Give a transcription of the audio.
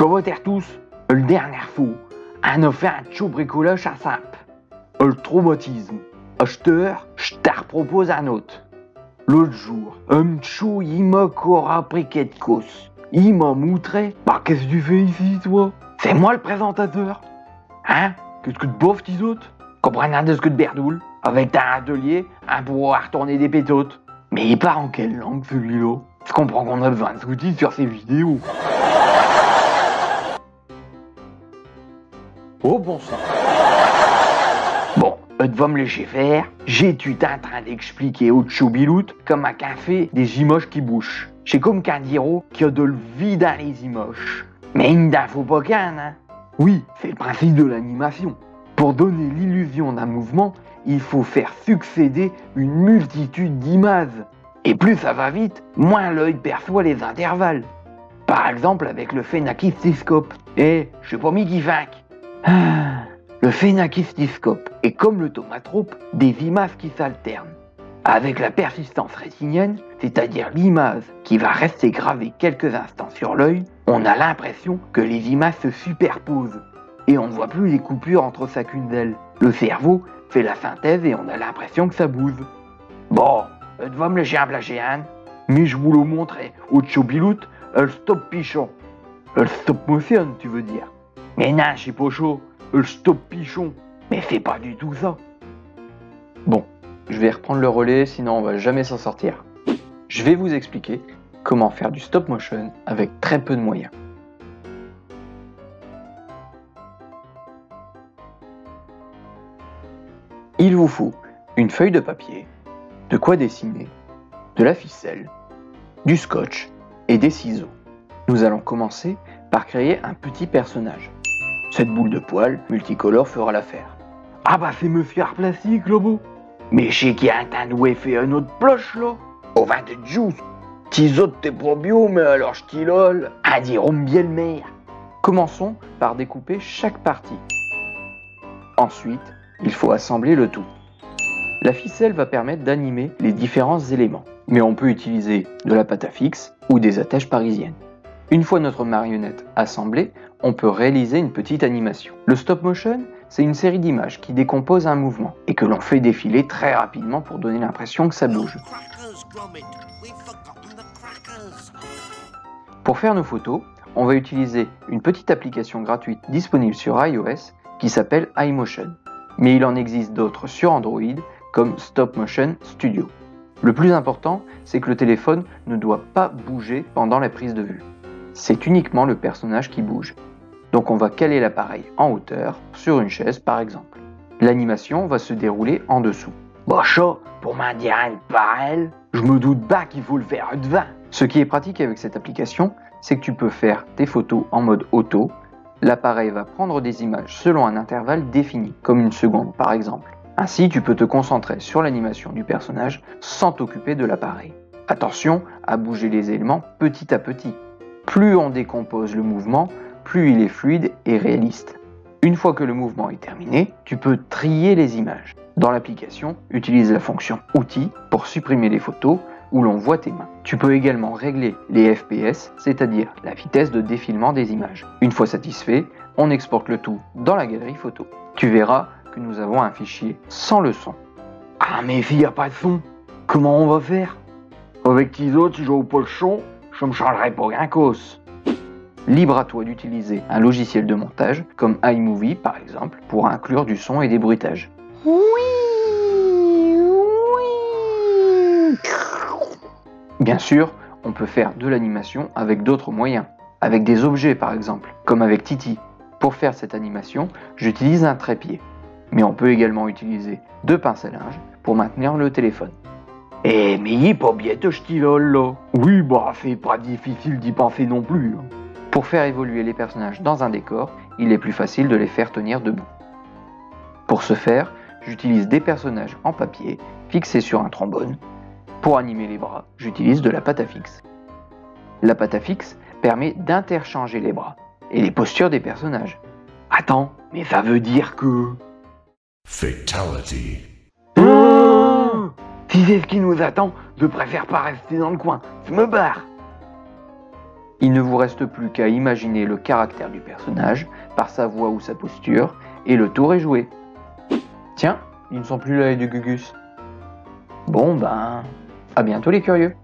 Chevauterre tous, le dernier fou, on a fait un chaud bricolage à Simple. Le traumatisme. Acheteur, je te propose un autre. L'autre jour, un chou, il m'a encore briquet de cause. Il m'a montré. Bah, qu'est-ce que tu fais ici, toi? C'est moi le présentateur. Hein? Qu'est-ce que tu bouffes, tes autres? Comprenez de ce que de berdoule? Avec un atelier, un pouvoir tourner des pétotes. Mais il part en quelle langue, celui-là? Je comprends qu'on a besoin de sous-titres sur ces vidéos. Oh bon sang. Bon, tu vas me laisser faire. J'ai-tu en train d'expliquer au choubilout comme un café des images qui bougent. C'est comme qu'un diro qui a de le vide dans les images. Mais il n'en faut pas qu'un, hein. Oui, c'est le principe de l'animation. Pour donner l'illusion d'un mouvement, il faut faire succéder une multitude d'images. Et plus ça va vite, moins l'œil perçoit les intervalles. Par exemple avec le phénakistiscope. Je sais pas mis qui vainc. Le phénakistiscope est comme le tomatrope des images qui s'alternent. Avec la persistance rétinienne, c'est-à-dire l'image qui va rester gravée quelques instants sur l'œil, on a l'impression que les images se superposent et on ne voit plus les coupures entre chacune d'elles. Le cerveau fait la synthèse et on a l'impression que ça bouge. Bon, tu vas me laisser un plagiat, mais je vous le montrer au choubilout, le stop pichon. Le stop motion, tu veux dire. Mais non, je suis pas chaud, le stop pichon. Mais c'est pas du tout ça. Bon, je vais reprendre le relais, sinon on va jamais s'en sortir. Je vais vous expliquer comment faire du stop motion avec très peu de moyens. Il vous faut une feuille de papier, de quoi dessiner, de la ficelle, du scotch et des ciseaux. Nous allons commencer par créer un petit personnage. Cette boule de poils multicolore fera l'affaire. Ah bah c'est Monsieur Art Plastique, Lobo. Mais je sais qu'il y a un tanoué fait un autre ploche, là. Au vin de juice. Tes autres t'es probio, mais alors je t'y lol. À dire bien le maire. Commençons par découper chaque partie. Ensuite, il faut assembler le tout. La ficelle va permettre d'animer les différents éléments, mais on peut utiliser de la pâte à fixe ou des attaches parisiennes. Une fois notre marionnette assemblée, on peut réaliser une petite animation. Le stop motion, c'est une série d'images qui décomposent un mouvement et que l'on fait défiler très rapidement pour donner l'impression que ça bouge. Pour faire nos photos, on va utiliser une petite application gratuite disponible sur iOS qui s'appelle iMotion. Mais il en existe d'autres sur Android comme Stop Motion Studio. Le plus important, c'est que le téléphone ne doit pas bouger pendant la prise de vue. C'est uniquement le personnage qui bouge. Donc on va caler l'appareil en hauteur, sur une chaise par exemple. L'animation va se dérouler en dessous. Bah ça, pour m'en dire une pareille, je me doute pas qu'il faut le faire de 20. Ce qui est pratique avec cette application, c'est que tu peux faire tes photos en mode auto. L'appareil va prendre des images selon un intervalle défini, comme une seconde par exemple. Ainsi, tu peux te concentrer sur l'animation du personnage sans t'occuper de l'appareil. Attention à bouger les éléments petit à petit. Plus on décompose le mouvement, plus il est fluide et réaliste. Une fois que le mouvement est terminé, tu peux trier les images. Dans l'application, utilise la fonction Outils pour supprimer les photos où l'on voit tes mains. Tu peux également régler les FPS, c'est-à-dire la vitesse de défilement des images. Une fois satisfait, on exporte le tout dans la galerie photo. Tu verras que nous avons un fichier sans le son. Ah mais s'il n'y a pas de son, comment on va faire? Avec tes autres, si j'ouvre pas le son, je me changerai pas grand cause. Libre à toi d'utiliser un logiciel de montage comme iMovie par exemple pour inclure du son et des bruitages. Oui. Bien sûr, on peut faire de l'animation avec d'autres moyens, avec des objets par exemple, comme avec Titi. Pour faire cette animation, j'utilise un trépied, mais on peut également utiliser deux pinces à linge pour maintenir le téléphone. Mais il est pas bien ce style-là, là. Oui, bah c'est pas difficile d'y penser non plus. Pour faire évoluer les personnages dans un décor, il est plus facile de les faire tenir debout. Pour ce faire, j'utilise des personnages en papier fixés sur un trombone. Pour animer les bras, j'utilise de la pâte à fixe. La pâte à fixe permet d'interchanger les bras et les postures des personnages. Attends, mais ça veut dire que... Fatality. Si c'est ce qui nous attend, je préfère pas rester dans le coin. Je me barre. Il ne vous reste plus qu'à imaginer le caractère du personnage par sa voix ou sa posture, et le tour est joué. Tiens, ils ne sont plus là les deux Gugus. Bon ben, à bientôt les curieux.